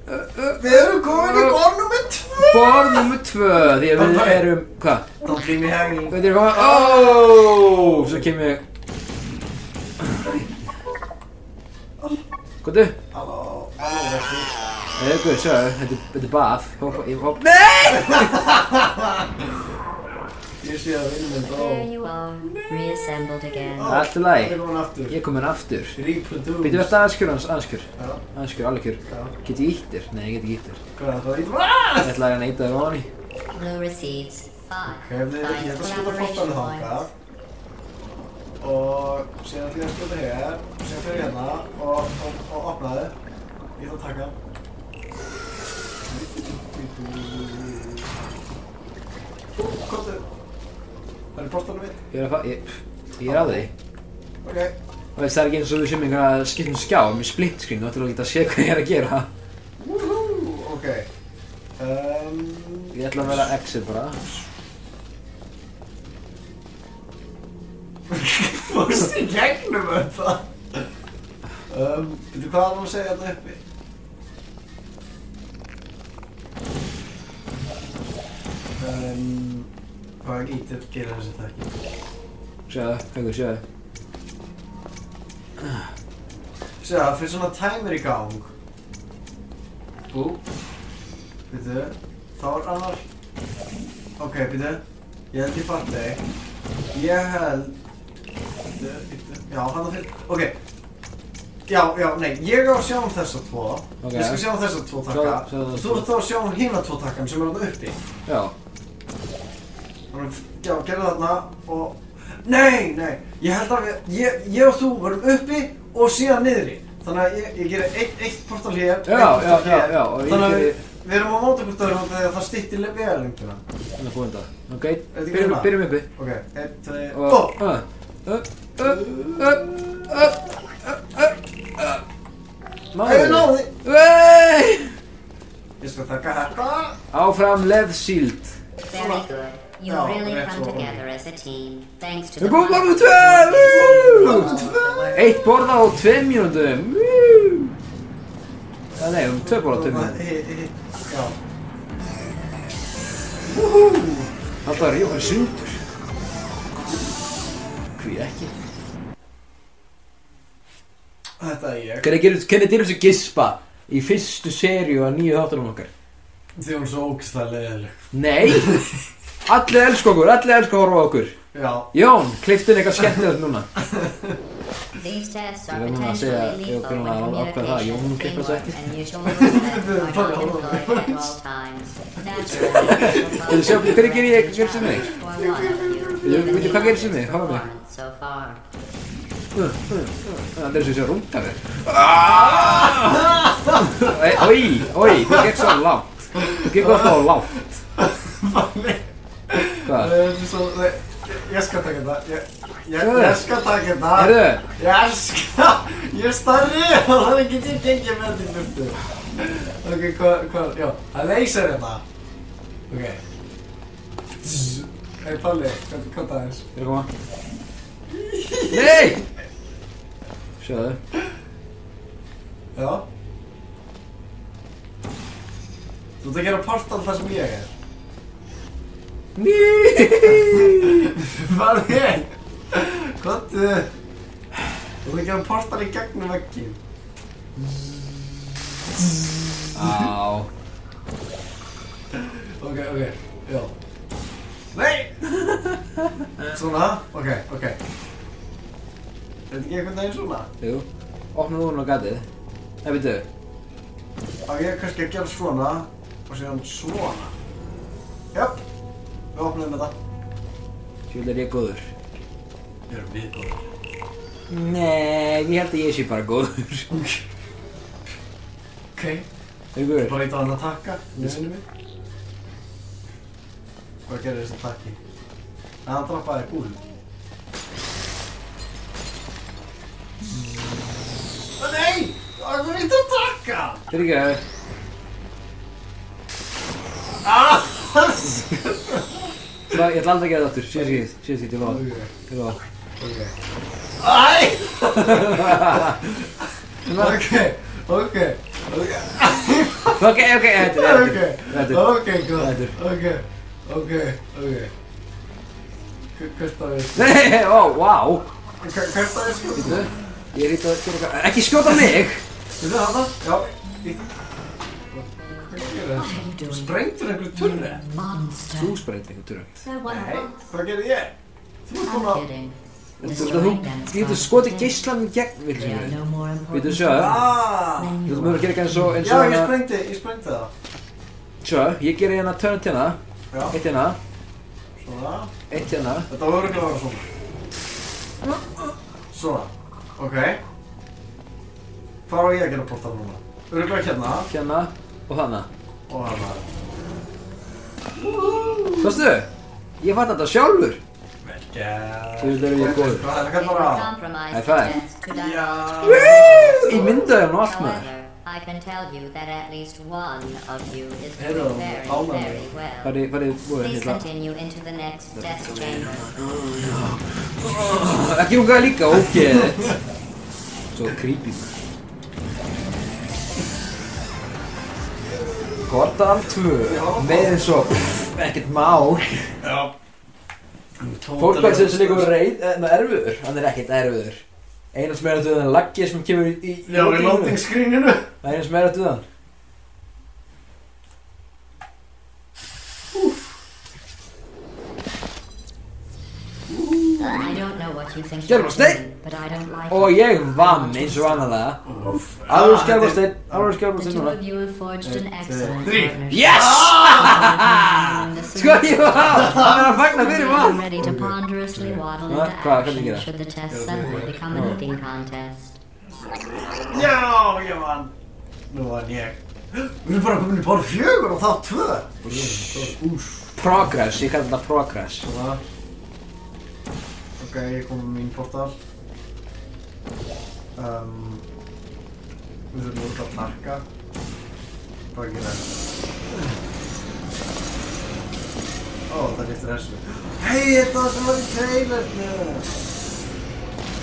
Við erum komin í borð nummer 2! Borð nummer 2, því að við erum, hvað? Don't leave me hanging. Við erum komin, svo kem ég. Góðu? Halló, Rexi. Guð, sjáðu, þetta er bað. Hopp. Nei! Ég sé að vinnum minn There you are, reassembled again. Allt í lagi. Ég er komin aftur. Ég er komin aftur. Reproduce. Býttu eftir aðskjör hans, aðskjör. Já. Aðskjör, alveg. Já. Get ég ítt þér? Nei, ég get ekki ítt þér. Hvað er það að Ég ætla að neita þér ofan í. Blue receipts. Ok, ég ætla að skjóta boltanum þangað. Og síðan ætla ég að skjóta hér. Síðan fyrir hérna og opna þið. Ég ætla að taka. Komdu. Það er boltanum mitt. Ég er á því. Ok. Og það er ekki eins og við sem einhverja skiptum skjá með split screen og ætla að geta að sé hvað ég er að gera. Woohoo! Ok. Ég ætla að vera exit bara. Fórst í gegnum þetta? Veitu hvað hann að segja þetta uppi? Hvað ítir gerir þessi þekki? Sjáðu, Haukur, sjáðu. Sjá, það fyrir svona timer í gang. Bú. Veitu, þá er annar. Ok, veitu. Ég held ég fatti. Ég held. Já, hann að fyrir. Ok. Já, nei, ég á að sjá þessa tvo. Ég skal sjá þessa tvo takka. Þú ert þá að sjá hina tvo takkan sem er þarna uppi. Já. Þannig, já, gerðu þarna og... Nei, ég held að ég og þú varum uppi og síðan niðri. Þannig að ég gerir eitt portal hér, Já. Þannig að við erum á móti hvort öðrum þegar það styttir vegalengdina. Þannig að búið þetta. Ok, ekki svona? byrjum uppi. Ok, 1, 2, Og... Ég náði! Vei! Ég skal taka þetta. Áfram leðsíld. Very good. You No, really that's come all. together as a team, thanks to Við the búum borð nummer 2! Eitt borð á 2 mínútum. Nei, 2 borð á 2 mínútum. Já. Woohoo! Alltaf er ég okkur sundur. Hví ekki? Þetta er ég. Hvernig dyrir þessu gispa í fyrstu seríu af 9 þáttunum okkar? Því hún er svo ógeðslega leiðileg. Nei! Allir elska okkur, allir elska að horfa á okkur. Já. Jón, klipptu inn eitthvað skemmtilegt núna. These tests Ég are var núna að segja, potentially ég var lethal búinn að when ákveða það, Jón communication, klippa þessu teamwork, ekki. and mutual respect are not employed at all times. Þú sjá, hvernig gerir sem mig? Veitu hvað gerir sem mig? Hafa mig. So far. Það er eins og þessi rúnda mér. Ói, þú gekk svo lágt. Þú gekk alltaf lágt. Hvað? Ég skal taka þetta. Ég skal taka þetta. Heyrðu. Ég er stærri og þannig get ég gengið með þetta í burtu. Ok, hvað, já, það leysir þetta. Ok. Hei Palli, hvað það er? Ég er að koma. Nei! Sjáðu. Já. Þú ert að gera portal þar sem ég er. Hvað er? Hvað? Þú ert að gera portal í gegnum vegginn. Á. Ok, já. Nei! Svona, ok. Er þetta ekki einhvern veginn svona? Jú. Opna núna á gatið. Nei, veitu. Á ég kannski að gera svona og síðan svona. Jöp, við opnum þetta. Sjöld er ég góður. Erum við góður? Nei, ég held að ég sé bara góður. Ok. Haukur. Bara eitt á hann að takka, nefnum við. Hvað gerir þessi takki? Nei, hann droppaði gúl. Nei! Það er eitt að takka! Fyrirgefðu. Ég ætla aldrei að gera þetta aftur. Síðast skýtt, ég lofa. Ég lofa. Ok. Ok, þetta Ok, gott. Ok. Hvert staðið? Nei, ó, vá. Hvert staðið skjóta? Býttu, ég rít að gera eitthvað. Ekki skjóta mig! Býttu þarna? Já. Hvað gerir það? Sprengtur einhverju turri? Þú sprengtir einhver turri. Nei, hvað gerði ég? Þú ert búinn að... Þú getur skotið geislanum í gegn, vilja. Býttu, sjá. Þú mögur að gera eitthvað eins og... Já, ég sprengti það. Sjá, ég geri hérna törn til hérna. Já. Eitt hérna. Svona. Eitt hérna. Þetta var örugglega að vera svona. Svona. Ok. Hvar á ég að gera portal núna? Örugglega hérna. Hérna og hana. Og hana. Sástu? Ég fatt þetta sjálfur. Vel gert. Þú veist, ég góður. Hvað er það bara? High five. Já. Ég myndaði hann og allt maður. I can tell you that at least one of you is Hello, doing very well. Farið búið Please hérna. continue into the next test chamber. Ekki rungaði líka, ógeðið. Svo creepy. Portal 2. Með eins og ekkert mál. Já. Fólkvæðsins er líka erfiður. Hann er ekkert erfiður. Einu sem er að duða hann laggi sem kemur í Já, í loading screeninu. Það er einu sem er að duða hann. I don't know what you think Skjálfa you're steinn! doing, but I don't like Og ég vann eins og vanalega. Alveg skjálfa steinn The núna. two of you have forged an excellent Three. partnership. Yes! Sko ég var hann að fagna fyrir I'm mann. ready to ponderously waddle Hvað- into hvað action gera? should the test suddenly become an eating contest. Já, ég vann. Nú vann ég. Við erum bara komin í bara 4 og þá 2. Ús. Progress, ég kallar þetta progress. Svona. Ok, ég kom með mín portal. Við þurfum úr að tarka. Hvað ekki það? Ó, það liftir þessu. Hei, þetta var sem var í trailernu!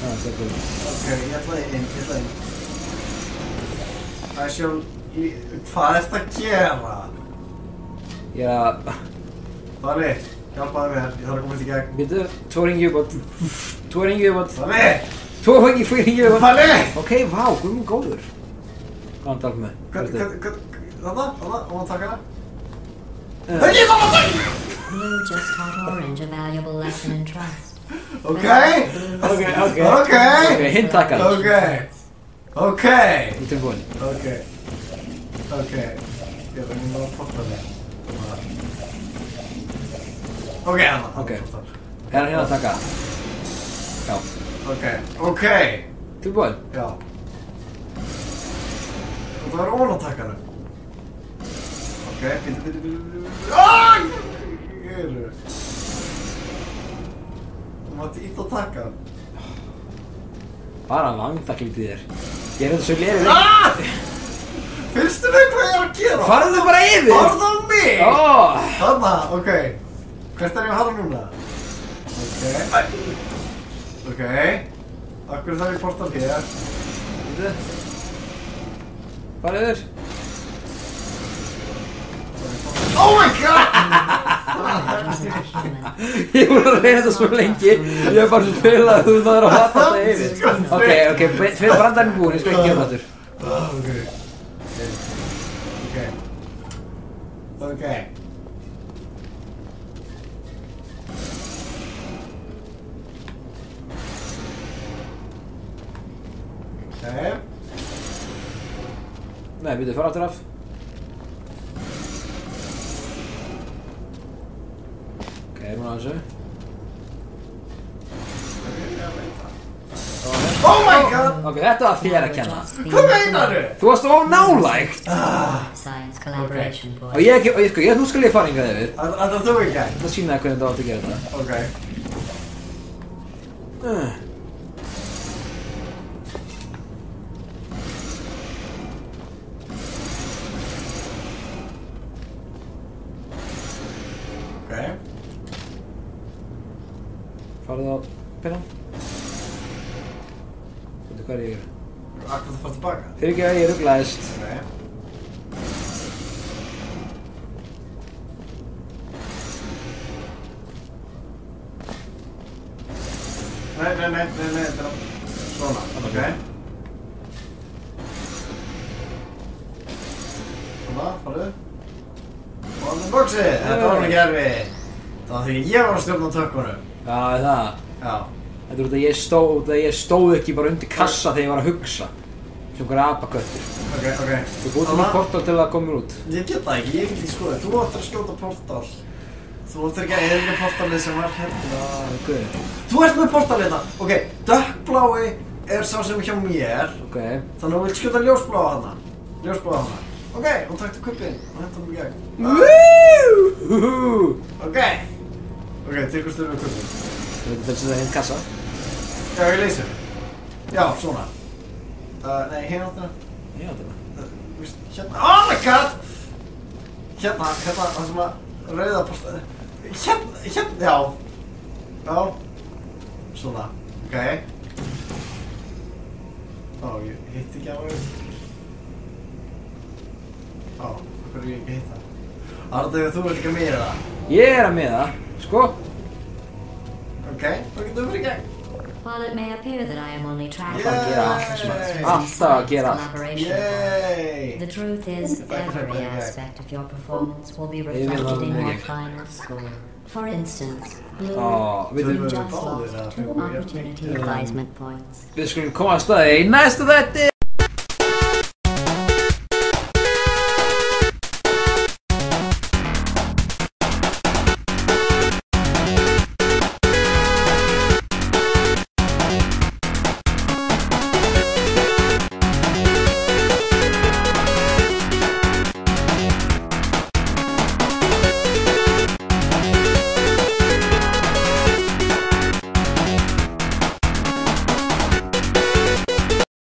Ok, ég ætlaði inn. Hvað ertu að gera? Ég er að... Þarri, hjálpaði mér, ég þarf að komast í gegn. Býttu, 2 ringi uppátt. 2 ringi uppátt. Þarri! 2 ringi uppátt. Þarri! Ok, vá, guð minn góður. Hvað hann tala með? Þarna, og hann taka hana? Eh. Ég þarf að taka! Blue just taught Orange a valuable lesson in trust. Ok! Ok. Ok! Ok, hinn takkar. Ok! Ég er tilbúinn. Ok. Ég er að porta mér. Ok, hana. Ok. Hérna að taka. Já. Ok. Tilbúinn. Já. Og það er ofan á takkanum. Ok, bíddu. Þú mátti ítt á takkan. Bara vangþaklítið þér. Ég er þetta svo lefið. Fyrstu mig hvað ég er að gera? Farðu bara yfir! Farðu á mig! Ó! Þarna, ok. Hvert er ég að fara núna? Ok. Akkur þarf ég portal hér. Býttu. Farðu yfir. Oh my god! Ég voru að reyna þetta svo lengi. Ég var bara svo fylgð að þú þarf að hata þetta yfir. Ok, fyrir brandarinn búinn, ég skal ekki gera þetta. Ok. Nei, býttu, fara aftur af. Ok, núna þessu. Oh my god! Ok, þetta var þér að kenna. Hvað meinarðu? Þú varst of nálægt. Science collaboration board. Og nú skal ég fara hingað yfir. Það þú ekki? Það sýna hvernig þú átt að gera þetta. Ok. Farðu á pinnan. Veitu hvað er ég að gera? Akkur þú fara tilbaka? Fyrir ekki að ég ruglaðist. Ok. þetta er svona, ok. Svona, farðu. Og hann er boxið, þetta var ekki erfitt. Það var því ég var að stjórna tökkunum. Já, það. Já. Þetta er út að ég stóð ekki bara undir kassa þegar ég var að hugsa. Sem einhver apaköttur. Ok. Þú búið til mér portal til að koma mér út. Ég get það ekki, ég get ekki skoðið. Þú ættir að skjóta portal. Þú ættir ekki að eðla portalið sem var hérna. Ok. Þú ert með portalið hérna. Ok, dökkblái er sá sem hjá mér. Ok. Þannig að þú vilt skjóta ljósbláa hana. Ok, og taktu kuppinn og henta hann í gegn. Woohoo! Ok, til hvað stöðum við kuppinn? Þú veit að það er hinn kassa. Já, ég leysi. Já, svona. Nei, hérna áttina. Hérna, oh my god! Hérna, það sem að rauða portalið. Hérna, já. Svona, ok. Ég hitt ekki á þau. Hvað er ég ekki að hitta? Arnur, þú ert ekki að miða það? Ég er að miða, sko. Ok, þá getum við fyrir í gegn. While it may appear that I am only tracking Alltaf að gera allt. Yay! the truth is every aspect of your performance will be reflected in your final score. For instance, Blue, you just lost 2 opportunity advisement points. Við skulum komast að því í næsta þætti.